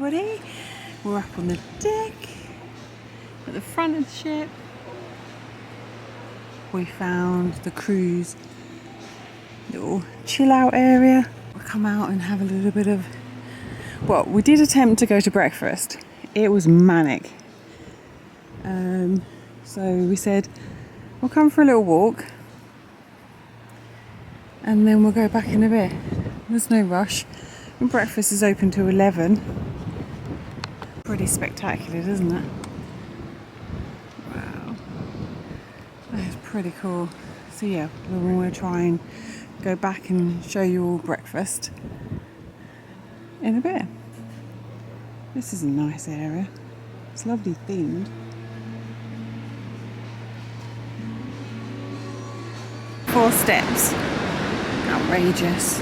everybody. We're up on the deck at the front of the ship. We found the crew's little chill out area. We'll come out and have a little bit of, well, we did attempt to go to breakfast. It was manic. So we said we'll come for a little walk and then we'll go back in a bit. There's no rush. And breakfast is open till 11. Pretty spectacular, isn't it? Wow. That is pretty cool. So yeah, we want to try and go back and show you all breakfast in a bit. This is a nice area. It's lovely themed. 4 steps. Outrageous.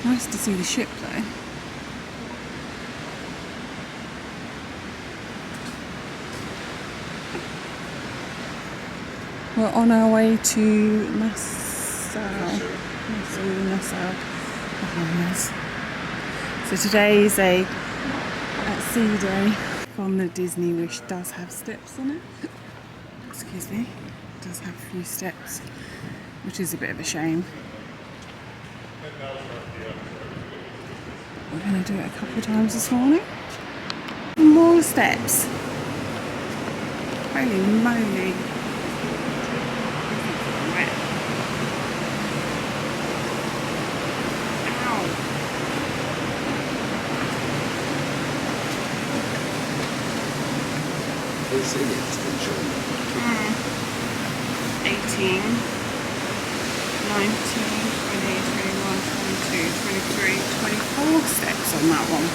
Nice to see the ship though. We're on our way to Nassau. So today is a at sea day from the Disney, which does have steps on it. Excuse me. It does have a few steps, which is a bit of a shame. We're going to do it a couple of times this morning. More steps. Holy moly. Ow. It's in it, still showing. 18, 19, 20, 21, 22, 23, 24 steps on that one.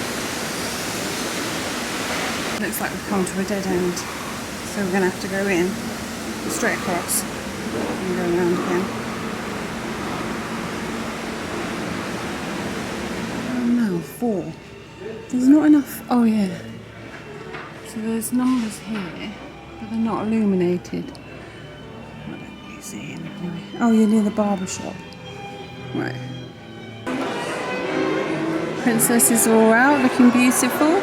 Looks like we've come to a dead end, so we're going to have to go in straight across and go around again. Oh no, 4. There's not enough. Oh yeah. So there's numbers here, but they're not illuminated. I don't really see them anyway. Oh, you're near the barber shop. Right. Princesses are all out, looking beautiful.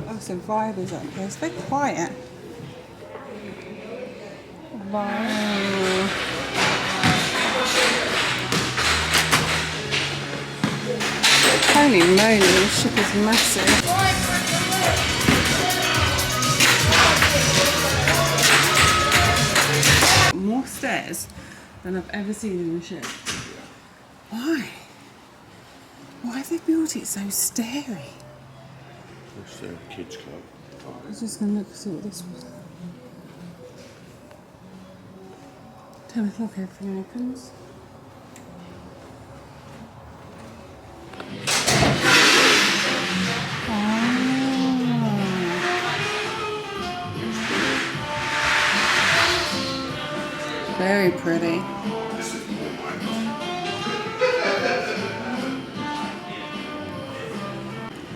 Oh, some vibers up here. It's very quiet. Wow. Holy moly, this ship is massive. More stairs than I've ever seen in a ship. Why? Why have they built it so stairy? It's the kids club. I was just going to look and see what this was. 10 o'clock everything opens. Very pretty.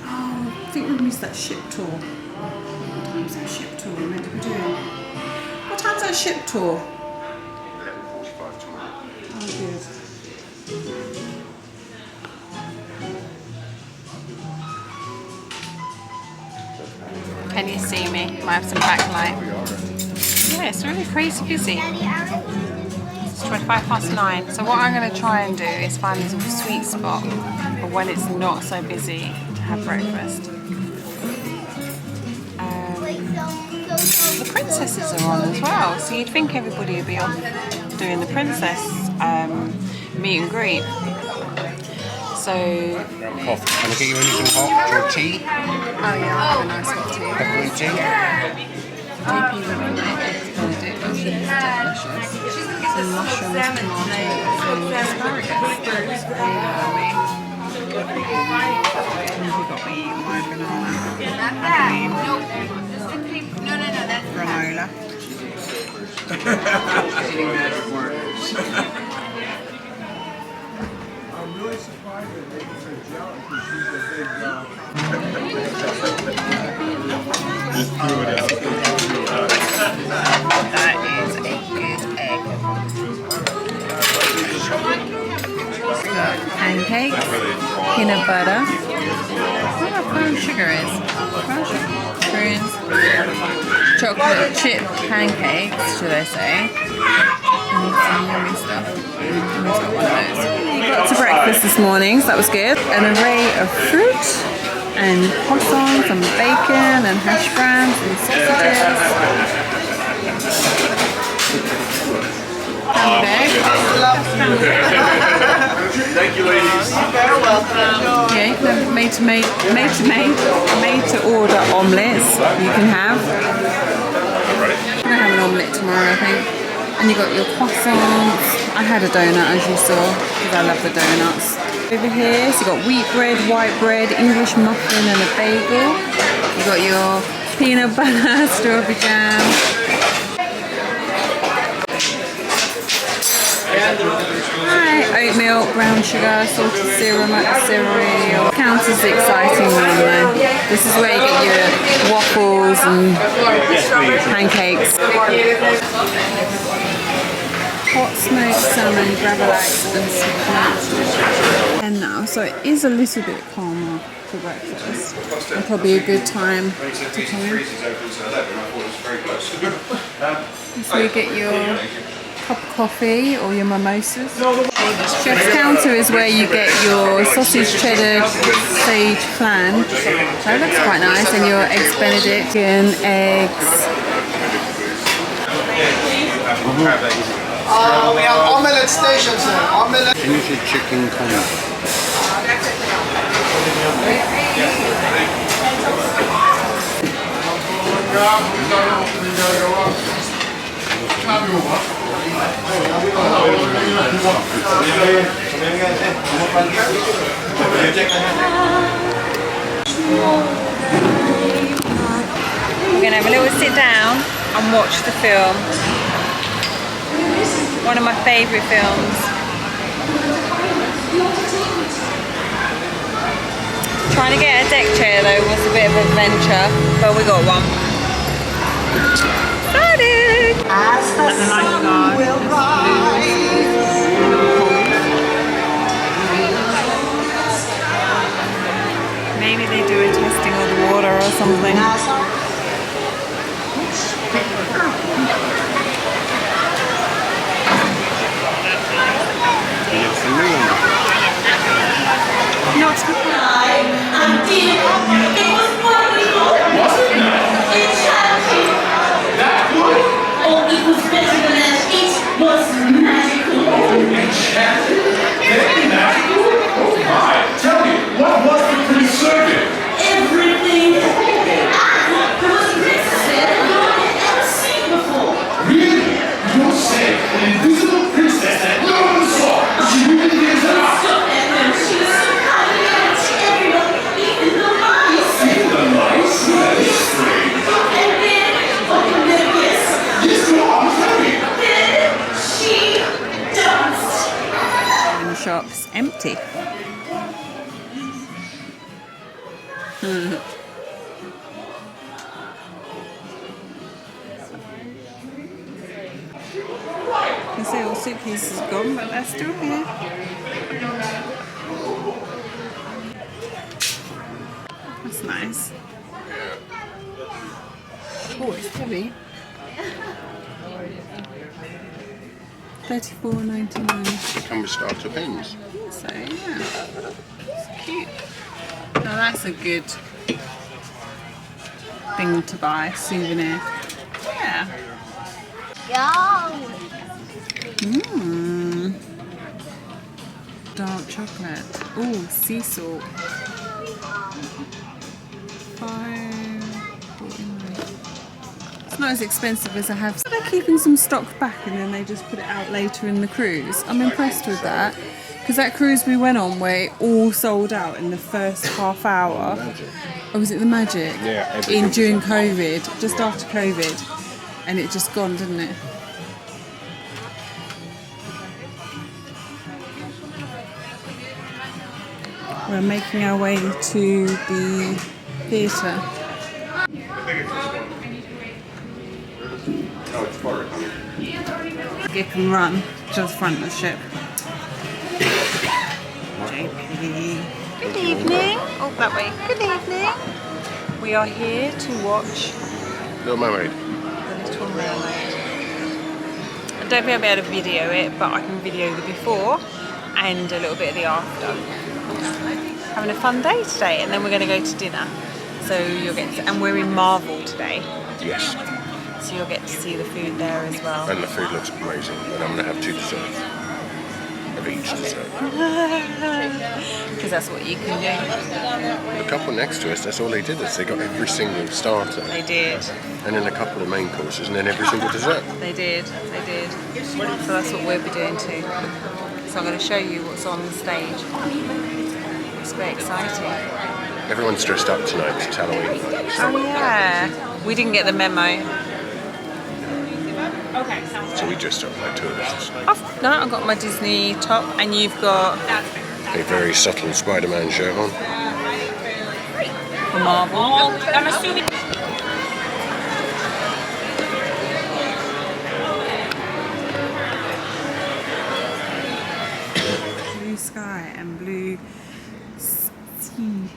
Oh, I think we missed that ship tour. What time's that ship tour we're meant to be doing? What time's that ship tour? 11:45 tomorrow. Oh, good. Can you see me? Might have some backlight. Yeah, it's really crazy busy. It's 9:25. So what I'm going to try and do is find this sweet spot for when it's not so busy to have breakfast. The princesses are on as well, so you'd think everybody would be on doing the princess meet and greet. So, Coffee. Can I get you anything hot or tea? oh yeah, I'll have a nice hot tea. Peppermint tea? DP would make eggs Benedict, which is delicious. Some mushrooms, tomatoes, and asparagus. Very yummy. You've got me eating my banana. Granola. I'm really surprised that they can gel because she's a big That is a good egg. Pancakes, peanut butter. I wonder what brown sugar is. Brown sugar. Prunes. Chocolate chip pancakes, should I say. And some yummy stuff. And we've got one of those. We got to breakfast this morning, so that was good. An array of fruit and croissants and bacon and hash browns and sausages. Thank you, ladies. You're very welcome. Okay, made to order omelets you can have. I'm gonna have an omelette tomorrow, I think. And you got your croissants. I had a donut, as you saw, because I love the donuts. Over here, so you got wheat bread, white bread, English muffin, and a bagel. You got your peanut butter, strawberry jam. Hi, oatmeal, brown sugar, salted cereal. Counts as the exciting one though. This is where you get your waffles and pancakes. Hot smoked salmon, gravlax and spinach. And now, so it is a little bit calmer for breakfast. And probably a good time to come in. So you get your cup of coffee or your mimosas. Chef's counter is where you get your sausage cheddar sage flan. That looks quite nice. And your eggs benedict and eggs. We have omelette station, sir. Omelette. Ginger chicken corn. We're going to have a little sit down and watch the film. One of my favourite films. Trying to get a deck chair though was a bit of an adventure, but we got one. Started! As the sun will rise. Maybe they do a testing of the water or something. Not to Tell me, what was the pre-circuit? Everything. There was a princess there that no one had ever seen before. Really? You don't say an invisible princess that no one saw. She really is out. Stop that man. She was so kind and to everyone, even the mice. Even the mice? That is strange. And then, what you never guess, Yes, go on, tell me. then she danced. And the shop's empty. You say all suitcases are gone, but they're still here. That's nice. Oh, it's heavy. $34.99. Come with starter pens. So yeah, it's cute. Now that's a good thing to buy, souvenir. Yeah. Mmm. Dark chocolate. Oh, sea salt. $5.49. It's not as expensive as I have. They're keeping some stock back and then they just put it out later in the cruise. I'm impressed with that. Because that cruise we went on where it all sold out in the first half hour. Or was it the Magic? Yeah. During COVID, just after COVID. And it just gone, didn't it? We're making our way to the theatre. Oh, it's far. Skip and run to the front of the ship. JP. Good evening. Oh, that way. Good evening. We are here to watch Little Mermaid. The Little Mermaid. I don't think I'll be able to video it, but I can video the before and a little bit of the after. Having a fun day today, and then we're going to go to dinner. So you'll get to, and we're in Marvel today. Yes. So you'll get to see the food there as well. And the food looks amazing. And I'm going to have 2 desserts. Of each dessert. Because that's what you can do. The couple next to us, that's all they did. Is they got every single starter. They did. And then a couple of main courses, and then every single dessert. They did. They did. So that's what we'll be doing too. So I'm going to show you what's on the stage. It's very exciting. Everyone's dressed up tonight. It's Halloween. Oh yeah. We didn't get the memo. So we dressed up like tourists. No, I've got my Disney top, and you've got A very subtle Spider-Man shirt on. the Marvel. I'm assuming. Blue sky and blue sea.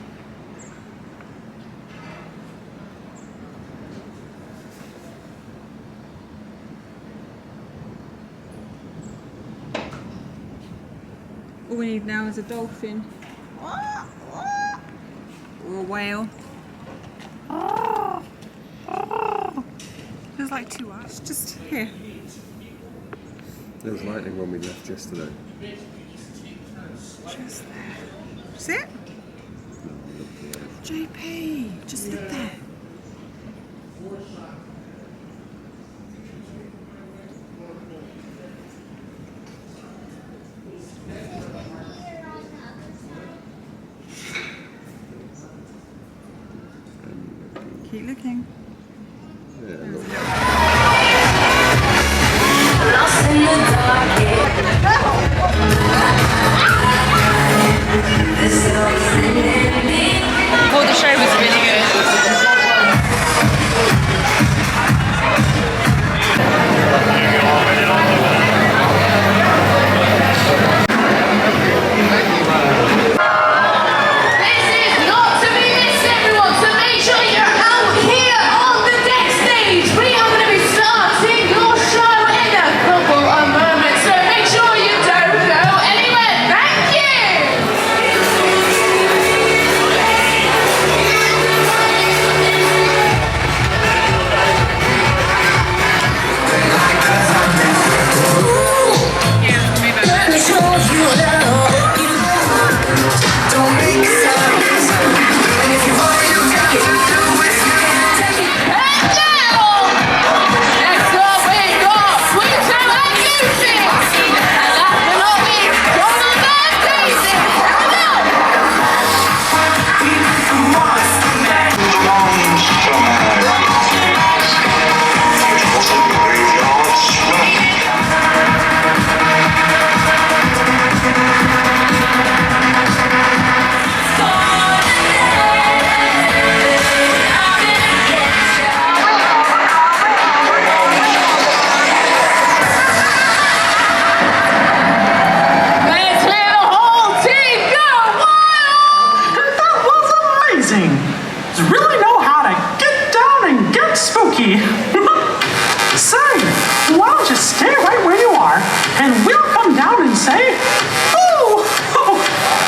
All we need now is a dolphin. Or a whale. Feels like 2 hours. Just here. There was lightning when we left yesterday. Just there. See it? JP, just look there. Keep looking. Thought the show was really good.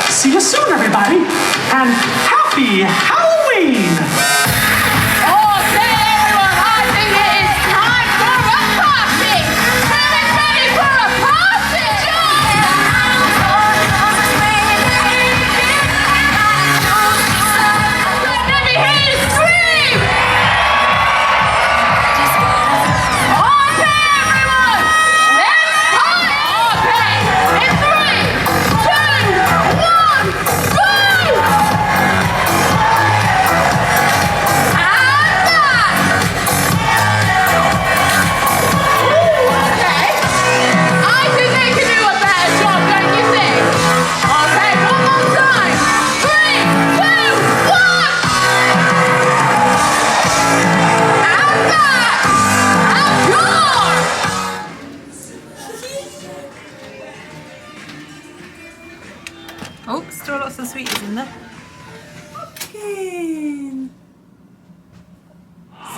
See you soon, everybody, and happy Halloween! Okay, everyone, I think it is time for a party! Who's ready for a party? Let me hear you scream! Okay, everyone, let's party! Okay, in 3, 2,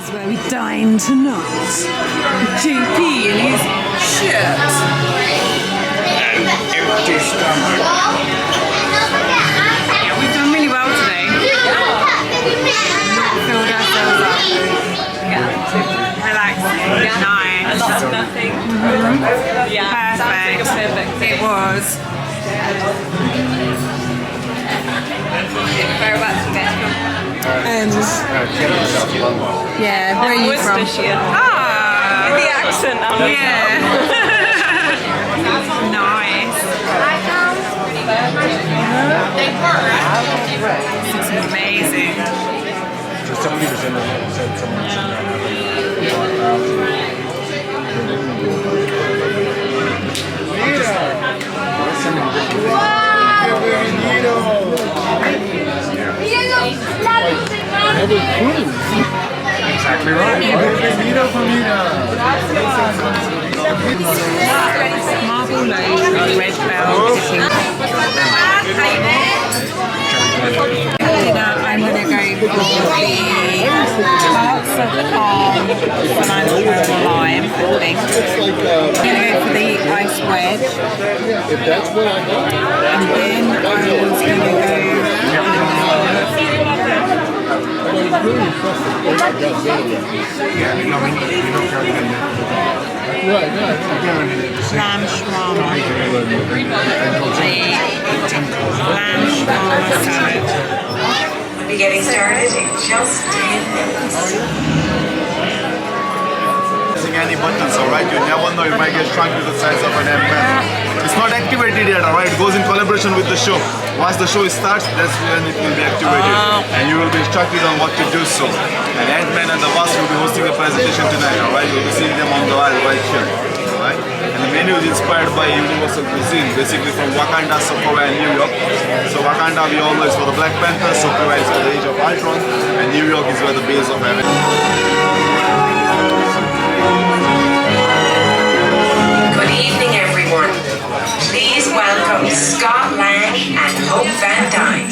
is where we dine tonight. JP in his shirt. Empty stomach. Yeah, we've done really well today. Filled ourselves up. Relaxing. Nice. A lot of nothing. Yeah. Perfect. It was. Whereabouts you guys from? Yeah, where are you from? Worcestershire. Ah, The accent. yeah. Nice. This is amazing. So 70% of them said someone should not Exactly right. Marble loaf, red bell, I'm going to go for the parts of palm, cilantro and lime, I think. I'm going to go for the ice wedge. If that's what I got. And then I was going to go lamb shawarma. The lamb shawarma salad. We'll be getting started in just 10 minutes. Pressing any buttons, alright? You never know, it might get shrunk to the size of an M-pen. It's not activated yet, alright? It goes in collaboration with the show. Once the show starts, that's when it will be activated. And you will be instructed on what to do so. And Ant-Man and the Wasp will be hosting a presentation tonight, alright? You'll be seeing them on the wall right here. Alright? And the menu is inspired by Universal cuisine, basically from Wakanda, Sokovia, and New York. So Wakanda we all know is for the Black Panther, Sokovia is for the Age of Ultron, and New York is where the base of everything. Good evening, everyone. Please welcome Scott Lang and Hope Van Dyne.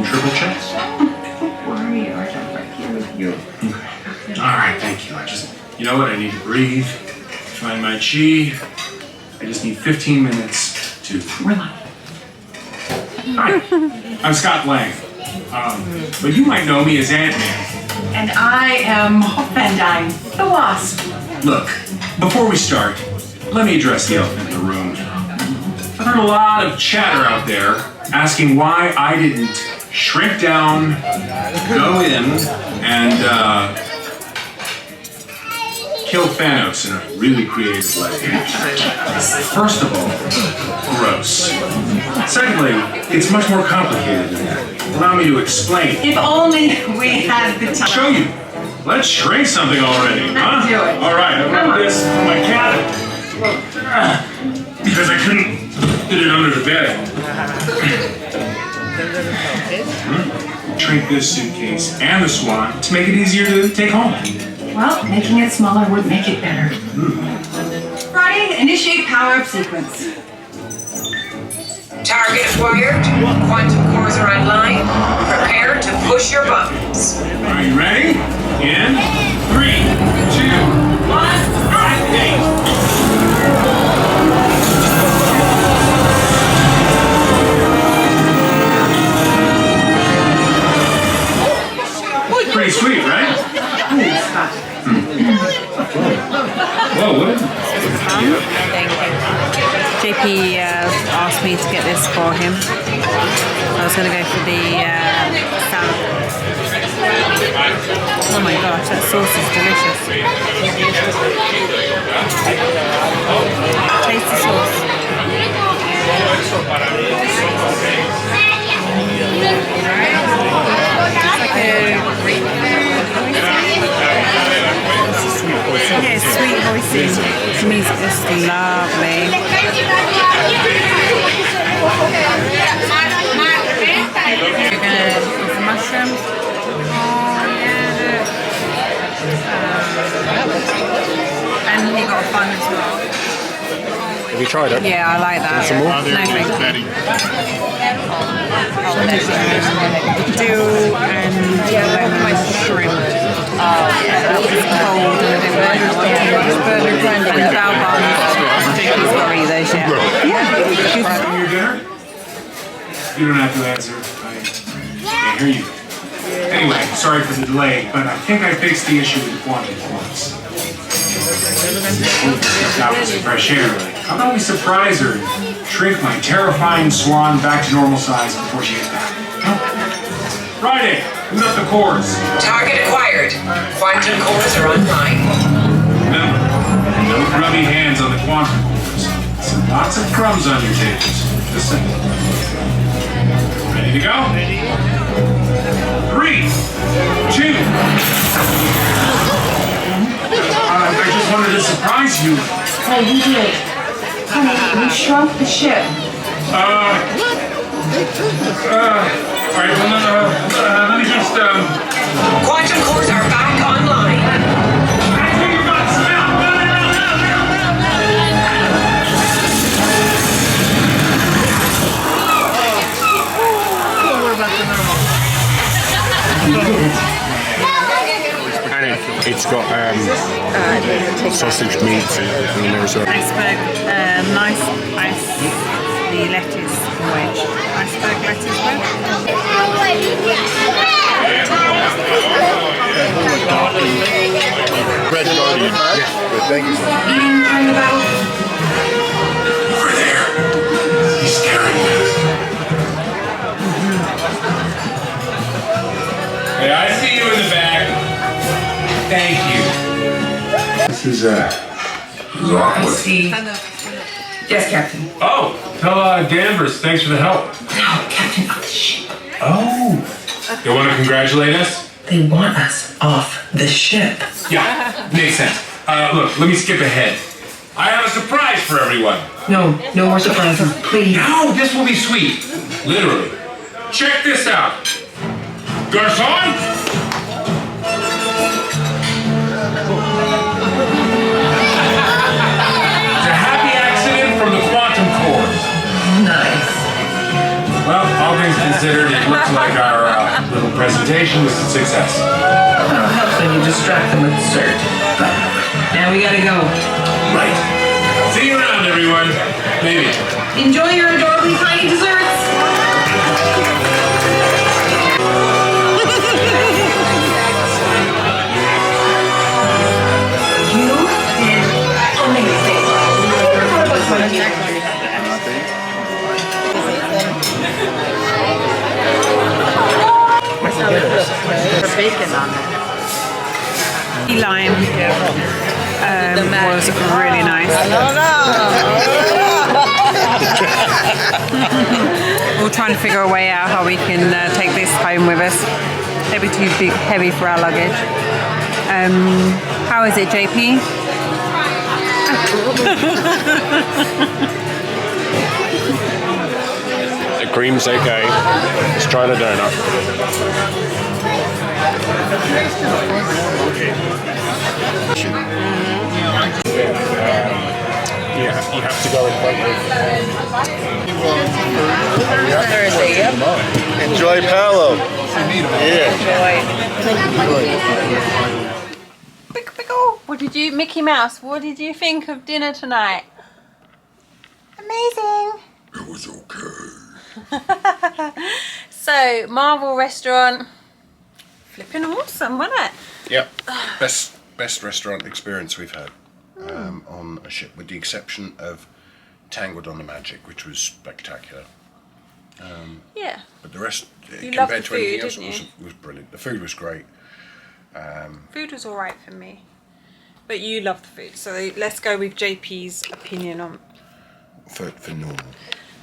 Triple checks? All right, thank you. You know what? I need to breathe, find my chi. I just need 15 minutes to relax. Hi, I'm Scott Lang. But you might know me as Ant-Man. And I am Hope Van Dyne, the Wasp. Look, before we start, let me address the elephant in the room. I've heard a lot of chatter out there asking why I didn't shrink down, go in, and kill Thanos in a really creative way. First of all, gross. Secondly, it's much more complicated than that. Allow me to explain. If only we had the time. Show you. Let's shrink something already, huh? Let's do it. All right, I wrote this on my cabin. Because I couldn't fit it under the bed. Shrink this suitcase and the swan to make it easier to take home. Well, making it smaller would make it better. Friday, initiate power-up sequence. Target acquired. Quantum cores are online. Prepare to push your buttons. Are you ready? In 3, 2, 1, activate! Pretty sweet, right? Whoa, what? Thank you. JP asked me to get this for him. I was going to go for the salad. Oh my gosh, that sauce is delicious. Taste the sauce. It's like a yeah, sweet hoisin. To me, it's just lovely. We're gonna go for mushroom. Oh yeah. And you got a bun as well. Have you tried it? Yeah, I like that. Some more? No, thank you. dill and shrimp. Cold and dal buns. JP's got to eat those yet. Yeah. Your dinner? You don't have to answer. I can't hear you. Anyway, sorry for the delay, but I think I fixed the issue with the quantum points. That was fresh air. How about we surprise her and shrink my terrifying swan back to normal size before she gets back? Friday, who's up the cores? Target acquired. Quantum cores are online. Remember, no grubby hands on the quantum cores. So lots of crumbs on your tables. Just saying. Ready to go? 3, 2. I just wanted to surprise you. Hey, you did. Honey, we shrunk the ship. Alright, well, let me just, Quantum cores are back online. And it's got sausage meat in there as well. Iceberg, nice ice, the lettuce wedge. Iceberg lettuce wedge. Red Guardian. Yeah, thank you. Eating during the battle. over there. He's scaring me. Hey, I see you in the back. Thank you. This is awkward. See. Yes, Captain. Oh, tell Danvers, thanks for the help. No, Captain, off the ship. Oh. They want to congratulate us? They want us off the ship. Yeah, makes sense. Look, let me skip ahead. I have a surprise for everyone. No more surprises, please. No, this will be sweet. Literally. Check this out. Garçon? It's a happy accident from the quantum cores. Nice. Well, all things considered, it looks like our little presentation was a success. That'll help when you distract them with dessert. But now we gotta go. Right. See you around, everyone. Maybe. Enjoy your adorably tiny desserts. You did amazing. Bacon on it. Lime was really nice. We're trying to figure a way out how we can take this home with us. Maybe too big, heavy for our luggage. How is it, JP? The cream's okay. Let's try the donut. Yeah, you have to go in front of. Enjoy Paolo. Yeah. What did you, Mickey Mouse, what did you think of dinner tonight? Amazing. It was okay. So, Marvel restaurant, flipping awesome, wasn't it? Yep. Best restaurant experience we've had on a ship, with the exception of Tangled on the Magic, which was spectacular. Yeah. But the rest, You compared loved the to anything food, else, didn't was brilliant. The food was great. Food was alright for me. But you loved the food, so let's go with JP's opinion on... For normal.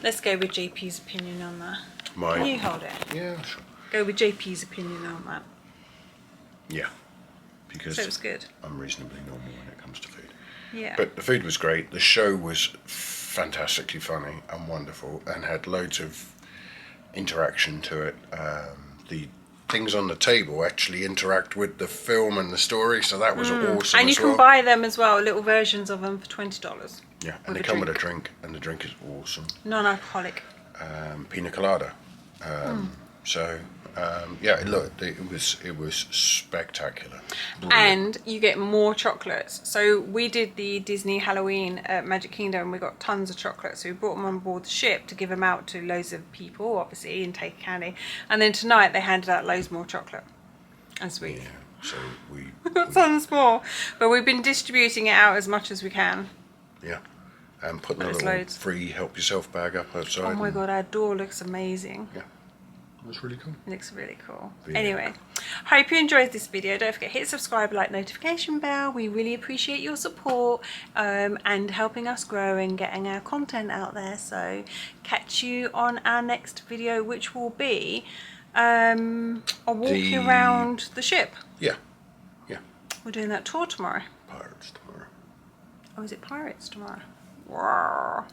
Let's go with JP's opinion on that. My, Can you hold it? Yeah, sure. Go with JP's opinion on that. Yeah. Because So it was good. I'm reasonably normal when it comes to food. Yeah. But the food was great. The show was fantastically funny and wonderful and had loads of interaction to it. The things on the table actually interact with the film and the story, so that was awesome. And you as can well. buy them as well, little versions of them for $20. Yeah, and with they a come with a drink. drink, and the drink is awesome. Non-alcoholic. Pina colada. So yeah, look, it was spectacular. Brilliant. And you get more chocolates. So we did the Disney Halloween at Magic Kingdom and we got tons of chocolates. So we brought them on board the ship to give them out to loads of people, obviously, and take candy. And then tonight they handed out loads more chocolate and sweets. Yeah, so we Got tons more. But we've been distributing it out as much as we can. yeah, and putting a There's little loads. free help yourself bag up outside. Oh my and- god, our door looks amazing. Yeah, it was really cool. It looks really cool. Yeah. Anyway, hope you enjoyed this video. Don't forget, hit subscribe, like, notification bell. We really appreciate your support and helping us grow and getting our content out there. So catch you on our next video, which will be a walking around the ship. Yeah, yeah. We're doing that tour tomorrow. Pirates tomorrow. Oh, is it Pirates tomorrow? Wow.